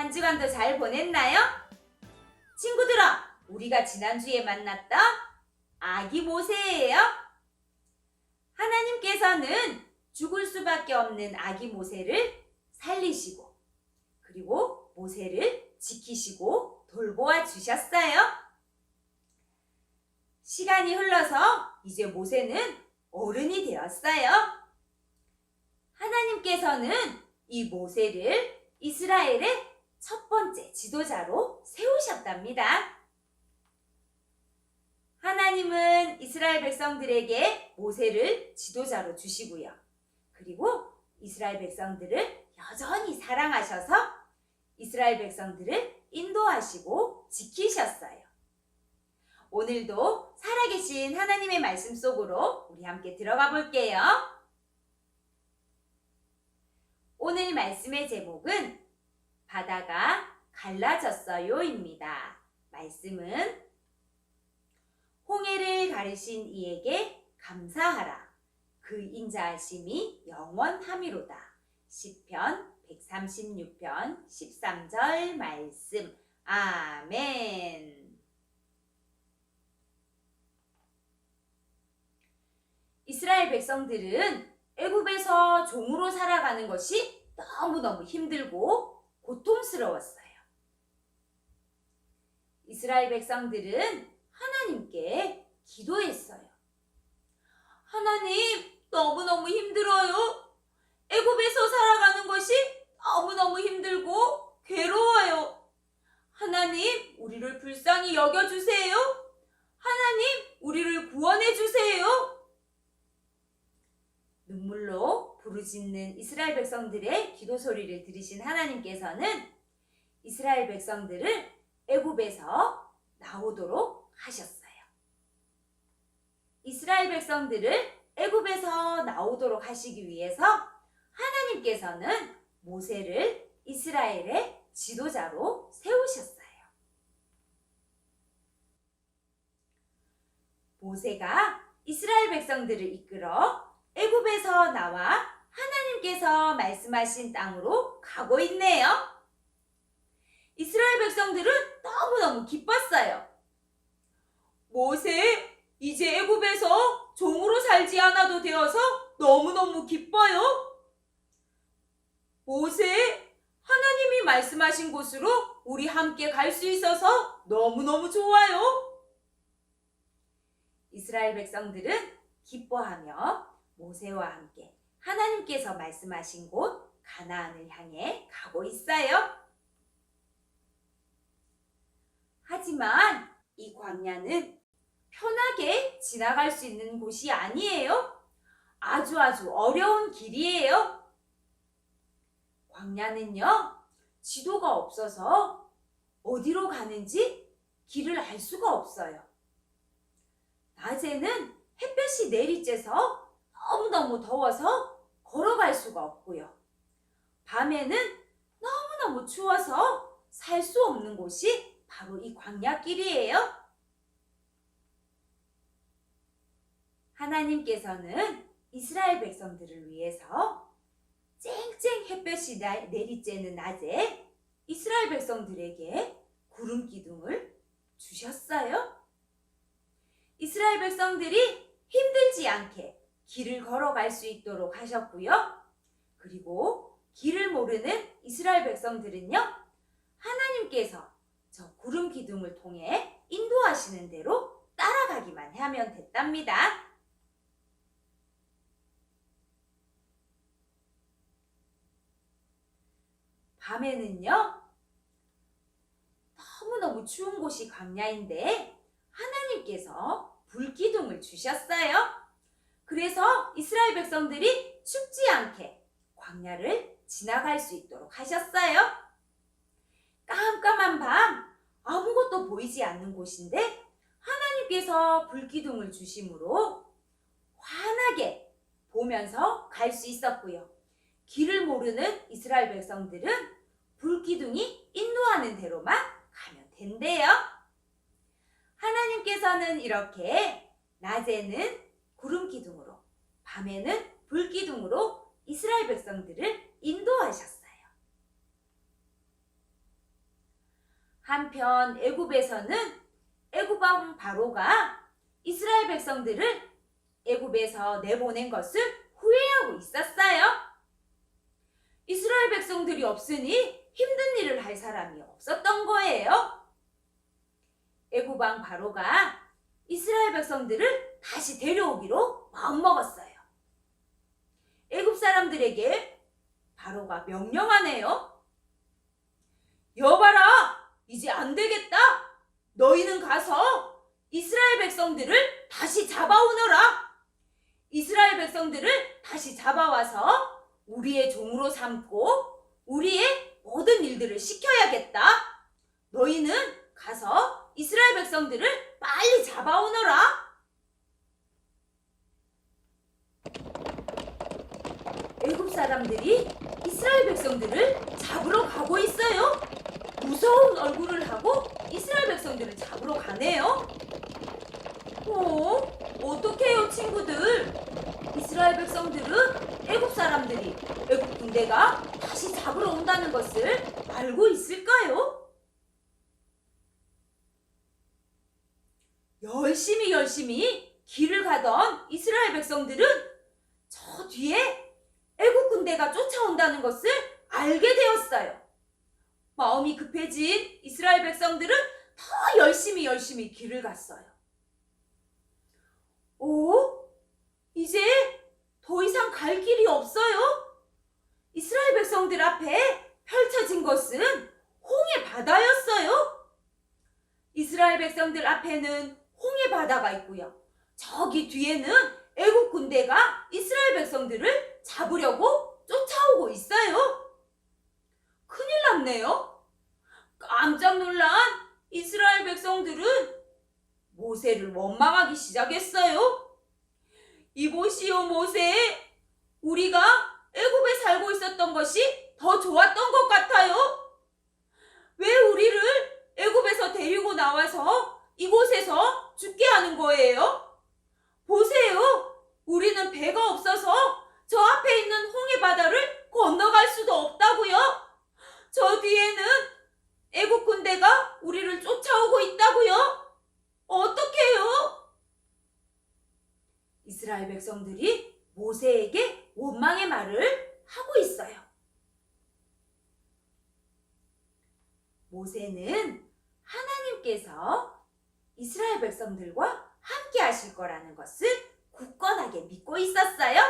한 주간도 잘 보냈나요? 친구들아, 우리가 지난주에 만났던 아기 모세예요. 하나님께서는 죽을 수밖에 없는 아기 모세를 살리시고 그리고 모세를 지키시고 돌보아 주셨어요. 시간이 흘러서 이제 모세는 어른이 되었어요. 하나님께서는 이 모세를 이스라엘의 첫 번째 지도자로 세우셨답니다. 하나님은 이스라엘 백성들에게 모세를 지도자로 주시고요. 그리고 이스라엘 백성들을 여전히 사랑하셔서 이스라엘 백성들을 인도하시고 지키셨어요. 오늘도 살아계신 하나님의 말씀 속으로 우리 함께 들어가 볼게요. 오늘 말씀의 제목은 바다가 갈라졌어요입니다. 말씀은 홍해를 가르신 이에게 감사하라. 그 인자하심이 영원함이로다. 시편 136편 13절 말씀. 아멘. 이스라엘 백성들은 애굽에서 종으로 살아가는 것이 너무너무 힘들고 고통스러웠어요. 이스라엘 백성들은 하나님께 기도했어요. 하나님, 너무너무 힘들어요. 애굽에서 살아가는 것이 너무너무 힘들고 괴로워요. 하나님, 우리를 불쌍히 여겨주세요. 하나님, 우리를 구원해주세요. 눈물로 부르짖는 이스라엘 백성들의 기도 소리를 들으신 하나님께서는 이스라엘 백성들을 애굽에서 나오도록 하셨어요. 이스라엘 백성들을 애굽에서 나오도록 하시기 위해서 하나님께서는 모세를 이스라엘의 지도자로 세우셨어요. 모세가 이스라엘 백성들을 이끌어 애굽에서 나와 하나님께서 말씀하신 땅으로 가고 있네요. 이스라엘 백성들은 너무너무 기뻤어요. 모세, 이제 애굽에서 종으로 살지 않아도 되어서 너무너무 기뻐요. 모세, 하나님이 말씀하신 곳으로 우리 함께 갈 수 있어서 너무너무 좋아요. 이스라엘 백성들은 기뻐하며 모세와 함께 하나님께서 말씀하신 곳 가나안을 향해 가고 있어요. 하지만 이 광야는 편하게 지나갈 수 있는 곳이 아니에요. 아주 어려운 길이에요. 광야는요, 지도가 없어서 어디로 가는지 길을 알 수가 없어요. 낮에는 햇볕이 내리쬐서 너무너무 더워서 걸어갈 수가 없고요. 밤에는 너무너무 추워서 살 수 없는 곳이 바로 이 광야길이에요. 하나님께서는 이스라엘 백성들을 위해서 쨍쨍 햇볕이 내리쬐는 낮에 이스라엘 백성들에게 구름 기둥을 주셨어요. 이스라엘 백성들이 힘들지 않게 길을 걸어갈 수 있도록 하셨고요. 그리고 길을 모르는 이스라엘 백성들은요, 하나님께서 저 구름 기둥을 통해 인도하시는 대로 따라가기만 하면 됐답니다. 밤에는요, 너무너무 추운 곳이 광야인데 하나님께서 불기둥을 주셨어요. 그래서 이스라엘 백성들이 춥지 않게 광야를 지나갈 수 있도록 하셨어요. 깜깜한 밤 아무것도 보이지 않는 곳인데 하나님께서 불기둥을 주심으로 환하게 보면서 갈 수 있었고요. 길을 모르는 이스라엘 백성들은 불기둥이 인도하는 대로만 가면 된대요. 하나님께서는 이렇게 낮에는 구름 기둥으로, 밤에는 불 기둥으로 이스라엘 백성들을 인도하셨어요. 한편 애굽에서는 애굽 왕 바로가 이스라엘 백성들을 애굽에서 내보낸 것을 후회하고 있었어요. 이스라엘 백성들이 없으니 힘든 일을 할 사람이 없었던 거예요. 애굽 왕 바로가 이스라엘 백성들을 다시 데려오기로 마음먹었어요. 애굽 사람들에게 바로가 명령하네요. 여봐라, 이제 안 되겠다. 너희는 가서 이스라엘 백성들을 다시 잡아오너라. 이스라엘 백성들을 다시 잡아와서 우리의 종으로 삼고 우리의 모든 일들을 시켜야겠다. 너희는 가서 이스라엘 백성들을 빨리 잡아오너라. 애굽 사람들이 이스라엘 백성들을 잡으러 가고 있어요. 무서운 얼굴을 하고 이스라엘 백성들을 잡으러 가네요. 어떡해요, 친구들? 이스라엘 백성들은 애굽 사람들이 애굽 군대가 다시 잡으러 온다는 것을 알고 있을까요? 열심히 길을 가던 이스라엘 백성들은 저 뒤에 애굽 군대가 쫓아온다는 것을 알게 되었어요. 마음이 급해진 이스라엘 백성들은 더 열심히 길을 갔어요. 이제 더 이상 갈 길이 없어요. 이스라엘 백성들 앞에 펼쳐진 것은 홍해 바다였어요. 이스라엘 백성들 앞에는 홍해 바다가 있고요. 저기 뒤에는 애굽 군대가 이스라엘 백성들을 잡으려고 쫓아오고 있어요. 큰일 났네요. 깜짝 놀란 이스라엘 백성들은 모세를 원망하기 시작했어요. 이보시오, 모세. 우리가 애굽에 살고 있었던 것이 더 좋았던 것 같아요. 왜 우리를 애굽에서 데리고 나와서 이곳에서 죽게 하는 거예요? 보세요. 우리는 배가 없어서 저 앞에 있는 홍해 바다를 건너갈 수도 없다고요. 저 뒤에는 애굽 군대가 우리를 쫓아오고 있다고요. 어떡해요? 이스라엘 백성들이 모세에게 원망의 말을 하고 있어요. 모세는 하나님께서 이스라엘 백성들과 함께 하실 거라는 것을 굳건하게 믿고 있었어요.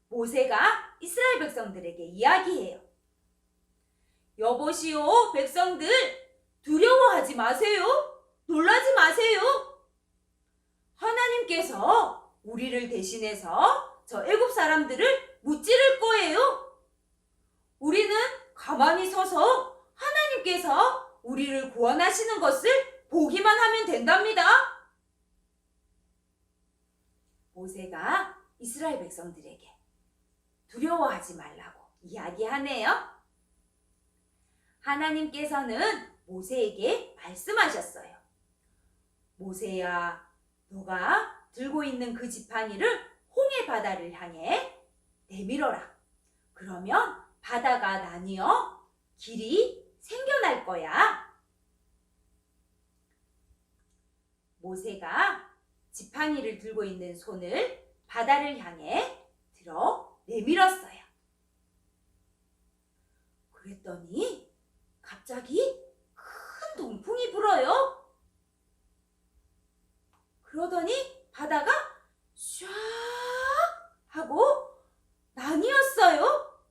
모세가 이스라엘 백성들에게 이야기해요. 여보시오, 백성들, 두려워하지 마세요. 놀라지 마세요. 하나님께서 우리를 대신해서 저 애굽 사람들을 무찌를 거예요. 우리는 가만히 서서 하나님께서 우리를 구원하시는 것을 보기만 하면 된답니다. 모세가 이스라엘 백성들에게 두려워하지 말라고 이야기하네요. 하나님께서는 모세에게 말씀하셨어요. 모세야, 너가 들고 있는 그 지팡이를 홍해 바다를 향해 내밀어라. 그러면 바다가 나뉘어 길이 생겨날 거야. 모세가 지팡이를 들고 있는 손을 바다를 향해 들어 내밀었어요. 그랬더니 갑자기 큰 동풍이 불어요. 그러더니 바다가 샤 하고 나뉘었어요.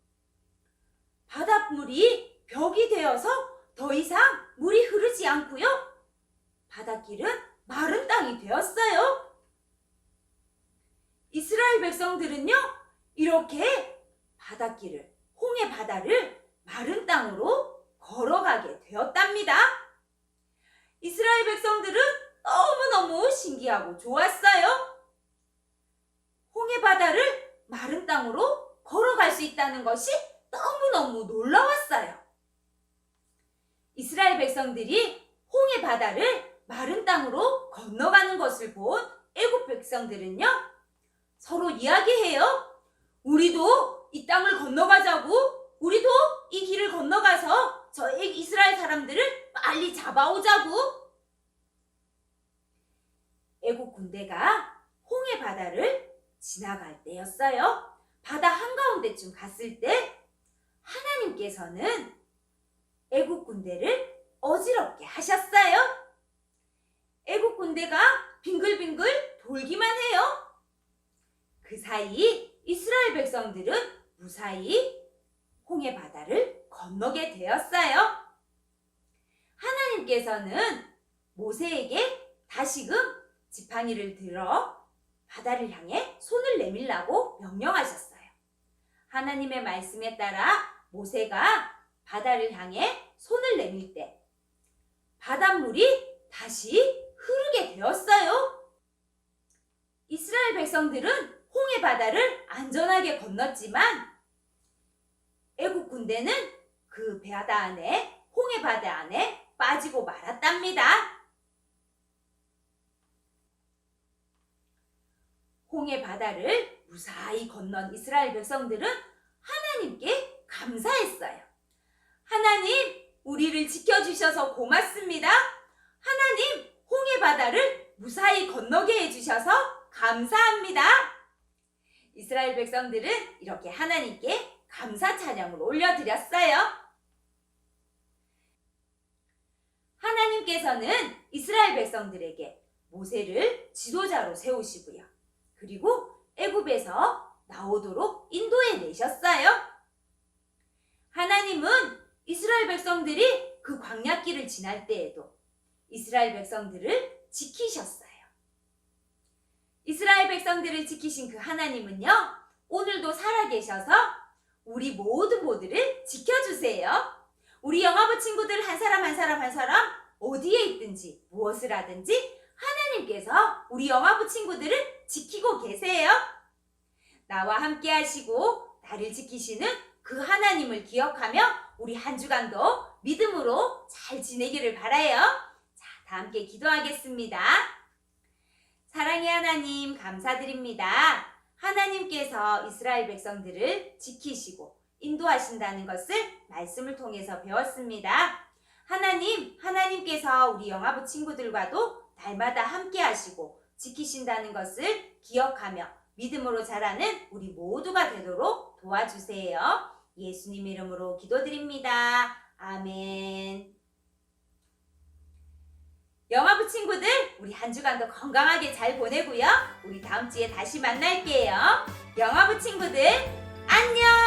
바닷물이 벽이 되어서 더 이상 물이 흐르지 않고요. 바닷길은 마른 땅이 되었어요. 이스라엘 백성들은요, 이렇게 바닷길을, 홍해 바다를 마른 땅으로 걸어가게 되었답니다. 이스라엘 백성들은 너무너무 신기하고 좋았어요. 홍해 바다를 마른 땅으로 걸어갈 수 있다는 것이 너무너무 놀라웠어요. 이스라엘 백성들이 홍해 바다를 마른 땅으로 건너가는 것을 본 애굽 백성들은요, 서로 이야기해요. 우리도 이 땅을 건너가자고. 우리도 이 길을 건너가서 저 이스라엘 사람들을 빨리 빨리 잡아오자고. 애국 군대가 홍해 바다를 지나갈 때였어요. 바다 한가운데쯤 갔을 때 하나님께서는 애국 군대를 어지럽게 하셨어요. 애국 군대가 빙글빙글 돌기만 해요. 그 사이 이스라엘 백성들은 무사히 홍해 바다를 건너게 되었어요. 하나님께서는 모세에게 다시금 지팡이를 들어 바다를 향해 손을 내밀라고 명령하셨어요. 하나님의 말씀에 따라 모세가 바다를 향해 손을 내밀 때 바닷물이 다시 흐르게 되었어요. 이스라엘 백성들은 홍해 바다를 안전하게 건넜지만 애국 군대는 그 바다 안에, 홍해 바다 안에 빠지고 말았답니다. 홍해 바다를 무사히 건넌 이스라엘 백성들은 하나님께 감사했어요. 하나님, 우리를 지켜주셔서 고맙습니다. 하나님, 홍해 바다를 무사히 건너게 해주셔서 감사합니다. 이스라엘 백성들은 이렇게 하나님께 감사 찬양을 올려드렸어요. 하나님께서는 이스라엘 백성들에게 모세를 지도자로 세우시고요. 그리고 애굽에서 나오도록 인도해 내셨어요. 하나님은 이스라엘 백성들이 그 광야길을 지날 때에도 이스라엘 백성들을 지키셨어요. 이스라엘 백성들을 지키신 그 하나님은요, 오늘도 살아계셔서 우리 모두를 지켜주세요. 우리 영화부 친구들 한 사람 어디에 있든지 무엇을 하든지 하나님께서 우리 영화부 친구들을 지키고 계세요. 나와 함께 하시고 나를 지키시는 그 하나님을 기억하며 우리 한 주간도 믿음으로 잘 지내기를 바라요. 자, 다 함께 기도하겠습니다. 사랑의 하나님, 감사드립니다. 하나님께서 이스라엘 백성들을 지키시고 인도하신다는 것을 말씀을 통해서 배웠습니다. 하나님께서 우리 영화부 친구들과도 날마다 함께 하시고 지키신다는 것을 기억하며 믿음으로 자라는 우리 모두가 되도록 도와주세요. 예수님 이름으로 기도드립니다. 아멘. 영화부 친구들, 우리 한 주간도 건강하게 잘 보내고요. 우리 다음 주에 다시 만날게요. 영화부 친구들, 안녕!